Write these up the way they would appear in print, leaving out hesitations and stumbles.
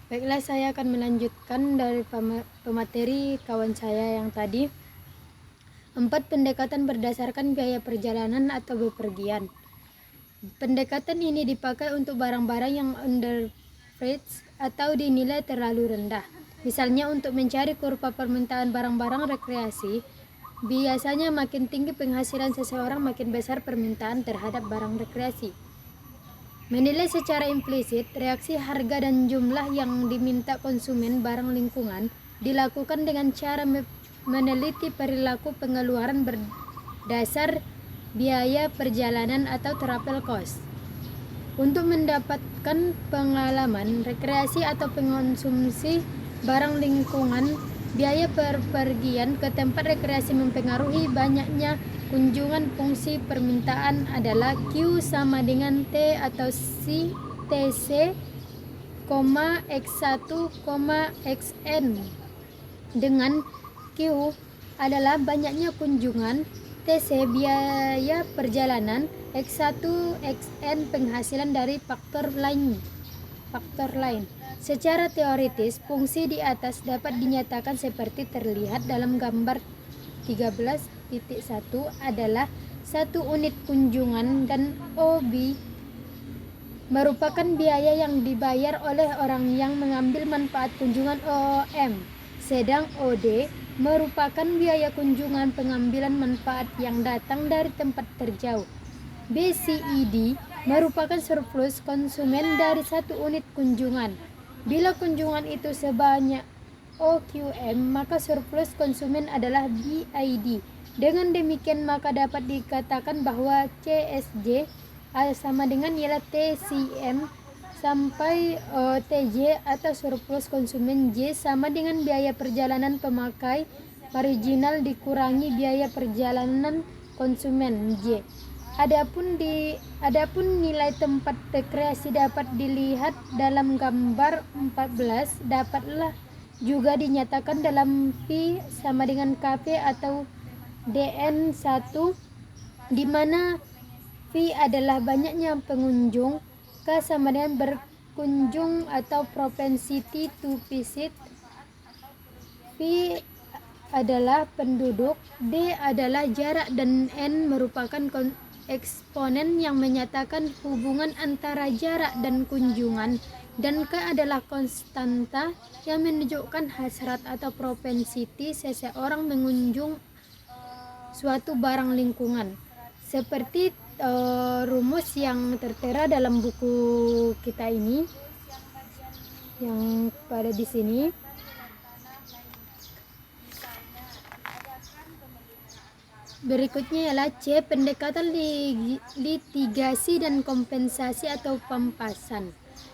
Baiklah, saya akan melanjutkan dari pemateri kawan saya yang tadi. 4. Pendekatan berdasarkan biaya perjalanan atau bepergian. Pendekatan ini dipakai untuk barang-barang yang underpriced atau dinilai terlalu rendah. Misalnya untuk mencari kurva permintaan barang-barang rekreasi, biasanya makin tinggi penghasilan seseorang, makin besar permintaan terhadap barang rekreasi. Menilai secara implisit reaksi harga dan jumlah yang diminta konsumen barang lingkungan dilakukan dengan cara meneliti perilaku pengeluaran berdasar biaya perjalanan atau travel cost. Untuk mendapatkan pengalaman rekreasi atau pengonsumsi barang lingkungan, biaya perpergian ke tempat rekreasi mempengaruhi banyaknya kunjungan. Fungsi permintaan adalah Q sama dengan T atau C TC, X1, Xn, dengan Q adalah banyaknya kunjungan, TC biaya perjalanan, X1 Xn penghasilan dari faktor lain. Secara teoritis, fungsi di atas dapat dinyatakan seperti terlihat dalam gambar 13.1 adalah 1 unit kunjungan dan OB merupakan biaya yang dibayar oleh orang yang mengambil manfaat kunjungan OM, sedang OD merupakan biaya kunjungan pengambilan manfaat yang datang dari tempat terjauh. BCED merupakan surplus konsumen dari 1 unit kunjungan. Bila kunjungan itu sebanyak OQM, maka surplus konsumen adalah BID. Dengan demikian, maka dapat dikatakan bahwa CSJ sama dengan ialah TCM sampai TJ atau surplus konsumen J sama dengan biaya perjalanan pemakai marginal dikurangi biaya perjalanan konsumen J. Adapun nilai tempat rekreasi dapat dilihat dalam gambar 14, dapatlah juga dinyatakan dalam P sama dengan KP atau DN1, di mana V adalah banyaknya pengunjung, K sama dengan berkunjung atau propensity to visit, V adalah penduduk, D adalah jarak, dan N merupakan eksponen yang menyatakan hubungan antara jarak dan kunjungan, dan K adalah konstanta yang menunjukkan hasrat atau propensity seseorang mengunjung suatu barang lingkungan. Seperti rumus yang tertera dalam buku kita ini yang pada di sini. Berikutnya ialah C, pendekatan litigasi dan kompensasi atau pampasan.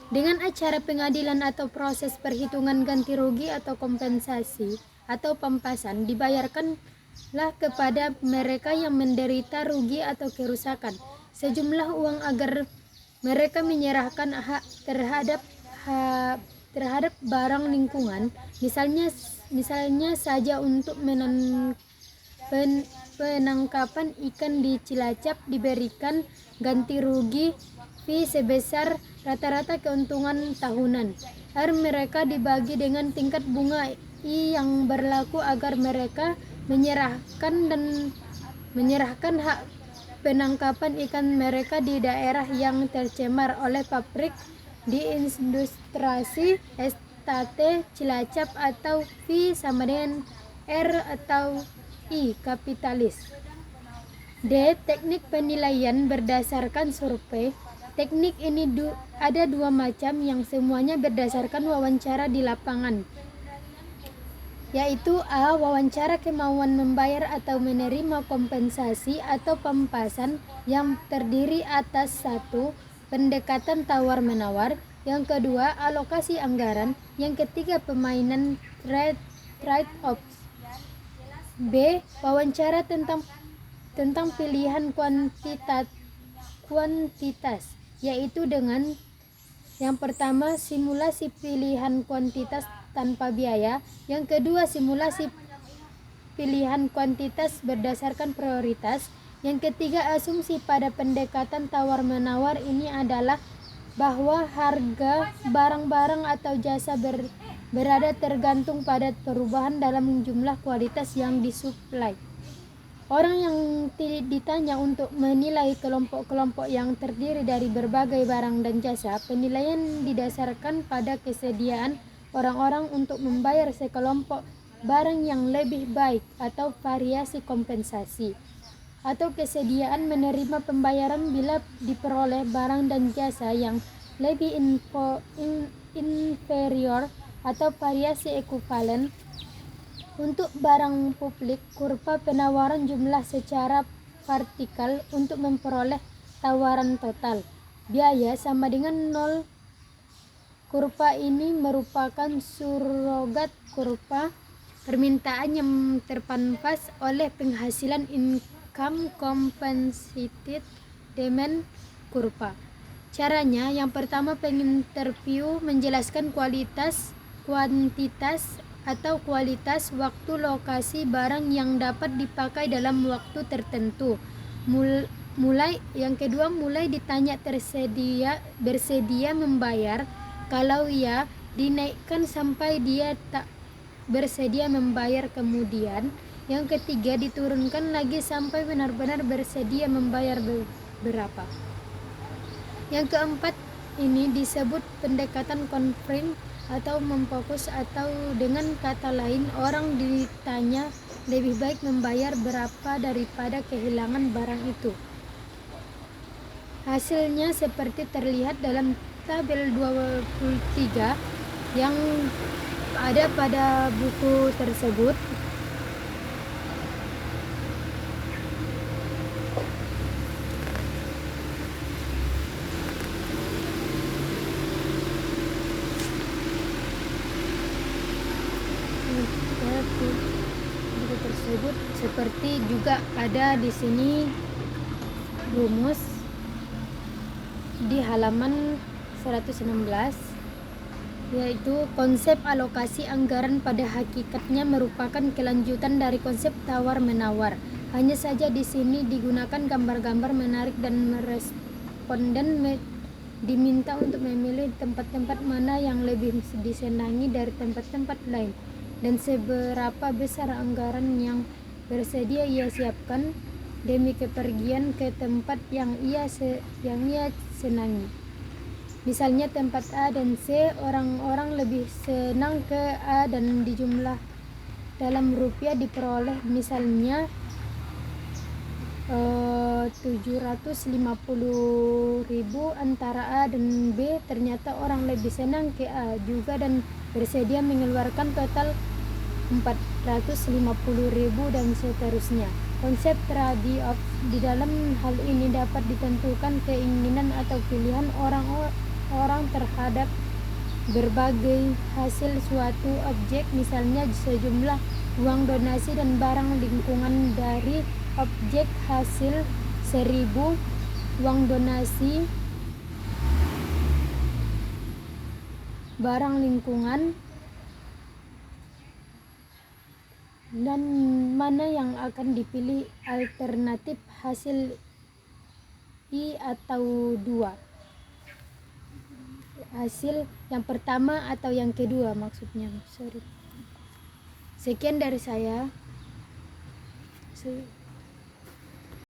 Dengan acara pengadilan atau proses perhitungan ganti rugi atau kompensasi atau pampasan dibayarkanlah kepada mereka yang menderita rugi atau kerusakan sejumlah uang agar mereka menyerahkan hak terhadap barang lingkungan, misalnya saja untuk penangkapan ikan di Cilacap diberikan ganti rugi fee sebesar rata-rata keuntungan tahunan, agar mereka dibagi dengan tingkat bunga I yang berlaku agar mereka menyerahkan hak penangkapan ikan mereka di daerah yang tercemar oleh pabrik di industriasi estate Cilacap, atau V sama dengan R atau I kapitalis. D, teknik penilaian berdasarkan survei. Teknik ini ada 2 macam yang semuanya berdasarkan wawancara di lapangan, yaitu A, wawancara kemauan membayar atau menerima kompensasi atau pampasan yang terdiri atas 1, pendekatan tawar-menawar, yang kedua alokasi anggaran, yang ketiga permainan trade-offs. B, wawancara tentang pilihan kuantitas, yaitu dengan yang pertama simulasi pilihan kuantitas tanpa biaya, yang kedua simulasi pilihan kuantitas berdasarkan prioritas, yang ketiga asumsi pada pendekatan tawar-menawar ini adalah bahwa harga barang-barang atau jasa berada tergantung pada perubahan dalam jumlah kualitas yang disuplai. Orang yang ditanya untuk menilai kelompok-kelompok yang terdiri dari berbagai barang dan jasa, penilaian didasarkan pada kesediaan orang-orang untuk membayar sekelompok barang yang lebih baik atau variasi kompensasi, atau kesediaan menerima pembayaran bila diperoleh barang dan jasa yang lebih inferior atau variasi ekuivalen. Untuk barang publik, kurva penawaran jumlah secara vertikal untuk memperoleh tawaran total. Biaya sama dengan 0. Kurva ini merupakan surogat kurva permintaan yang terpanpas oleh penghasilan income compensated demand kurva. Caranya, yang pertama penginterview menjelaskan kuantitas atau kualitas, waktu, lokasi barang yang dapat dipakai dalam waktu tertentu. Yang kedua, mulai ditanya bersedia membayar. Kalau ya, dinaikkan sampai dia tak bersedia membayar. Kemudian, yang ketiga, diturunkan lagi sampai benar-benar bersedia membayar berapa. Yang keempat, ini disebut pendekatan confirm atau memfokus, atau dengan kata lain, orang ditanya lebih baik membayar berapa daripada kehilangan barang itu. Hasilnya seperti terlihat dalam tabel 23 yang ada pada buku tersebut. Seperti juga ada di sini rumus di halaman 116, yaitu konsep alokasi anggaran pada hakikatnya merupakan kelanjutan dari konsep tawar-menawar. Hanya saja di sini digunakan gambar-gambar menarik dan responden diminta untuk memilih tempat-tempat mana yang lebih disenangi dari tempat-tempat lain, dan seberapa besar anggaran yang bersedia ia siapkan demi kepergian ke tempat yang ia senangi. Misalnya tempat A dan C, orang-orang lebih senang ke A dan di jumlah dalam rupiah diperoleh misalnya 750.000 antara A dan B. Ternyata orang lebih senang ke A juga dan bersedia mengeluarkan total 450.000 dan seterusnya. Konsep trade-off di dalam hal ini dapat ditentukan keinginan atau pilihan orang terhadap berbagai hasil suatu objek, misalnya sejumlah uang donasi dan barang lingkungan. Dari objek hasil 1.000 uang donasi, barang lingkungan, dan mana yang akan dipilih alternatif hasil I atau 2, hasil yang pertama atau yang kedua maksudnya. Sekian dari saya.